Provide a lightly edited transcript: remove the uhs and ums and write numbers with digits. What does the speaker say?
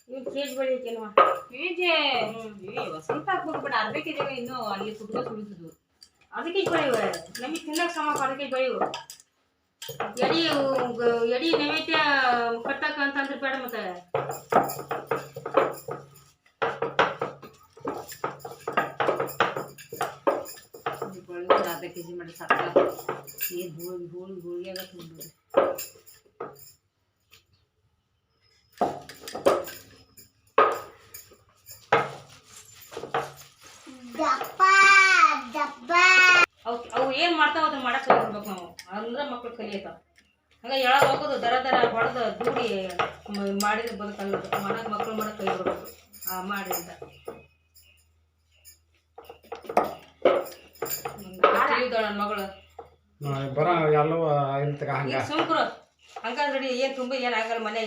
ಇವ್ cage ಬೆಳಿಬೇಕಲ್ವಾ KG ಸ್ವಲ್ಪ ಹಾಕ್ಬೇಕು ಬಿಡ ಅರ್ಧ ಕೆಜಿ ಇನ್ನು ಅಲ್ಲಿ ಕುಟ್ಕೊಂಡು ಸುಳಿದುದು ಅದಕ್ಕೆ ಬೆಳೆಯುವ ನಮಗೆ ತಿನ್ನಕ್ಕೆ ಸಮ ಅದಕ್ಕೆ ಬೆಳೆಯುವ ಎಡಿ ಎಡಿ ನೈವೇದ್ಯ ಕಟ್ಟಕ ಅಂತಂದ್ರೆ ಬೇಡ ಮತ್ತೆ ಬೆಳೆಯೋದು ಅರ್ಧ ಕೆಜಿ ಮಾಡಿ ಸಾಕ ಏನು ಹೋಳಿಗೆ ಆಗತ್ತೆ ನೋಡ್ಬೋದು ಅವು ಏನು ಮಾಡ್ತಾವ ಅದನ್ನ ಮಾಡಕ್ಕೆ ಕಲಿಬೇಕು ನಾವು ಅಂದ್ರೆ ಮಕ್ಳು ಕಲಿಯತಾವ ಹಂಗೆ ಹೇಳೋದು ಹೋಗೋದು ದರ ದರ ಹೊಡೆದು ದೂಡಿ ಮಾಡಿದ್ರೆ ಬದುಕಲ್ಲ ಮನೆಗೆ ಮಕ್ಳು ಮಾಡಕ್ಕೆ ಕೈ ಬಿಡ್ಬೇಕು ಮಾಡಿ ಅಂತ ನನ್ನ ಮಗಳು ಬರ ಎಲ್ಲವೂ ಸುಮ್ಕರು ಹಂಗಾದ್ರೆ ಏನು ತುಂಬ ಏನಾಗಲ್ಲ ಮನೆ